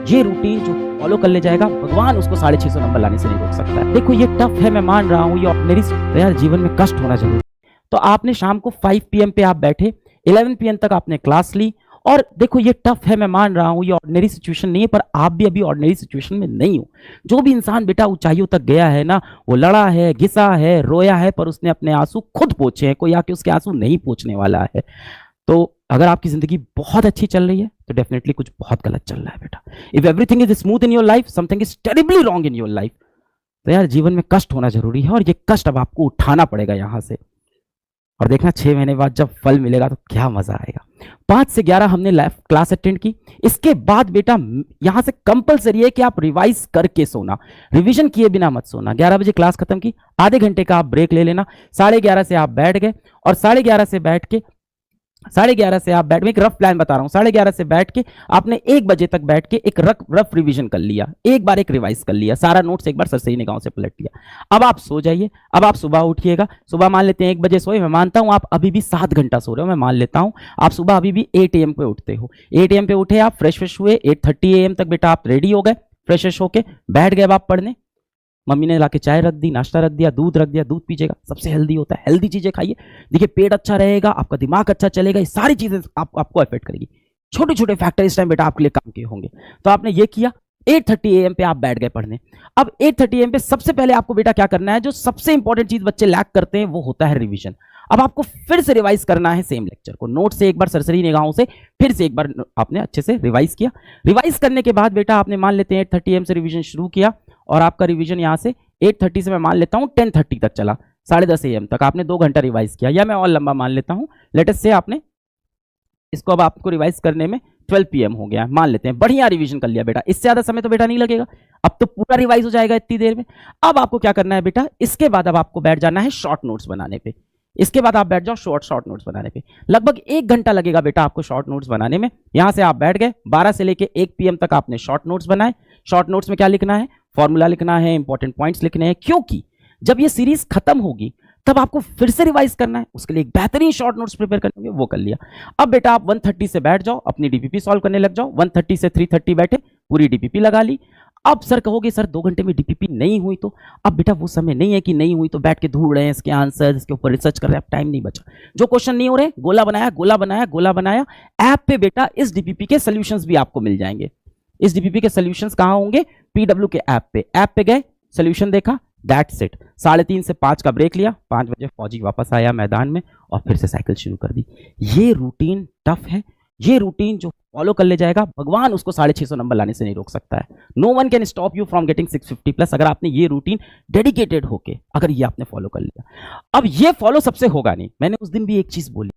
ये रूटीन जो फॉलो कर ले जाएगा, भगवान उसको 650 नंबर लाने से नहीं रोक सकता है। देखो ये टफ है, मैं मान रहा हूँ, ये ऑर्डिनरी यार जीवन में कष्ट होना जरूरी है। तो आपने शाम को 5 PM पे आप बैठे, 11 PM तक आपने क्लास ली, और देखो ये टफ है, मैं मान रहा हूँ, ये ऑर्डिनरी सिचुएशन नहीं है, पर आप भी अभी ऑर्डिनरी सिचुएशन में नहीं हो। जो भी इंसान बेटा ऊंचाइयों तक गया है ना, वो लड़ा है, घिसा है, रोया है, पर उसने अपने आंसू खुद पोंछे हैं, कोई आके उसके आंसू नहीं पोंछने वाला है। तो अगर आपकी जिंदगी बहुत अच्छी चल रही है तो डेफिनेटली कुछ बहुत गलत चल रहा है बेटा। If everything is smooth in your life, something is terribly wrong in your life. तो यार जीवन में कष्ट होना जरूरी है, और ये कष्ट अब आपको उठाना पड़ेगा यहां से। और देखना 6 महीने बाद जब फल मिलेगा तो क्या मजा आएगा। 5 से 11 हमने लाइव क्लास अटेंड की। इसके बाद बेटा यहां से कंपलसरी है कि आप रिवाइज करके सोना, रिवीजन किए बिना मत सोना। 11 बजे क्लास खत्म की, आधे घंटे का आप ब्रेक ले लेना। 11:30 से आप बैठ गए, और 11:30 से बैठ के 11:30 से आप बैठ में एक रफ प्लान बता रहा हूं, 11:30 से बैठ के आपने 1 बजे तक बैठ के एक रफ रिवीजन कर लिया, एक बार एक रिवाइज कर लिया, सारा नोट्स एक बार सरसरी निगाहों से पलट लिया। अब आप सो जाइए, अब आप सुबह उठिएगा। सुबह मान लेते हैं 1 बजे सोए, मैं मानता हूं आप अभी भी 7 घंटा सो रहे हो, मैं मान लेता हूं आप सुबह अभी भी 8 AM पे उठते हो। 8 AM पे उठे, आप फ्रेश हुए, 8:30 AM तक बेटा आप रेडी हो गए, फ्रेश होके बैठ गए आप पढ़ने। मम्मी ने लाके चाय रख दी, नाश्ता रख दिया, दूध रख दिया, दूध पीजिएगा, सबसे हेल्दी होता है, हेल्दी चीजें खाइए। देखिए पेट अच्छा रहेगा, आपका दिमाग अच्छा चलेगा, ये सारी चीजें आपको अफेक्ट करेगी। छोटे छोटे फैक्टर इस टाइम बेटा आपके लिए काम के होंगे। तो आपने ये किया, 8:30 AM पे आप बैठ गए पढ़ने। अब 8:30 AM पे सबसे पहले आपको बेटा क्या करना है, जो सबसे इंपॉर्टेंट चीज बच्चे लैक करते हैं वो होता है रिवीजन। अब आपको फिर से रिवाइज करना है सेम लेक्चर को, नोट से एक बार सरसरी निगाहों से फिर से एक बार आपने अच्छे से रिवाइज किया। रिवाइज करने के बाद बेटा आपने मान लेते हैं 8:30 AM से रिवीजन शुरू किया, और आपका रिवीजन यहाँ से 8:30 से मैं मान लेता हूँ 10:30 तक चला, 10:30 AM तक आपने 2 घंटा रिवाइज किया, या मैं और लंबा मान लेता हूँ, लेटेस्ट से आपने इसको अब आपको रिवाइज करने में 12 PM हो गया, मान लेते हैं बढ़िया रिवीजन कर लिया बेटा। इससे ज्यादा समय तो बेटा नहीं लगेगा, अब तो पूरा रिवाइज हो जाएगा इतनी देर में। अब आपको क्या करना है बेटा, इसके बाद अब आपको बैठ जाना है शॉर्ट नोट्स बनाने पे। इसके बाद आप बैठ जाओ शॉर्ट नोट्स बनाने पे। लगभग 1 घंटा लगेगा बेटा आपको शॉर्ट नोट्स बनाने में। यहां से आप बैठ गए, 12 से लेके 1 PM तक आपने शॉर्ट नोट्स बनाए। शॉर्ट नोट्स में क्या लिखना है, फॉर्मूला लिखना है, इंपॉर्टेंट पॉइंट्स लिखने हैं, क्योंकि जब ये सीरीज खत्म होगी तब आपको फिर से रिवाइज करना है, उसके लिए एक बेहतरीन शॉर्ट नोट्स प्रिपेयर करने होंगे, वो कर लिया। अब बेटा आप 1:30 से बैठ जाओ, अपनी डीपीपी सॉल्व करने लग जाओ। 1:30 से 3:30 बैठे, पूरी डीपीपी लगा ली। अब सर कहोगे सर 2 घंटे में डीपीपी नहीं हुई, तो अब बेटा वो समय नहीं है कि नहीं हुई तो बैठ के ढूंढ रहे हैं इसके आंसर, इसके ऊपर रिसर्च कर रहे हैं, अब टाइम नहीं बचा। जो क्वेश्चन नहीं हो रहे, गोला बनाया गोला बनाया गोला बनाया, ऐप पे बेटा इस डीपीपी के सोल्यूशंस भी आपको मिल जाएंगे। इस डीपीपी के सोल्यूशंस कहां होंगे, PW के ऐप पे गए, सोल्यूशन देखा, दैट्स इट। 3:30 से 5 का ब्रेक लिया, 5 बजे फौजी वापस आया मैदान में, और फिर से साइकिल शुरू कर दी। ये रूटीन टफ है, ये रूटीन जो फॉलो कर ले जाएगा, भगवान उसको 650 नंबर लाने से नहीं रोक सकता है। No one can stop you from getting 650+, अगर आपने ये रूटीन डेडिकेटेड होके अगर ये आपने फॉलो कर लिया। अब ये फॉलो सबसे होगा नहीं, मैंने उस दिन भी एक चीज बोली,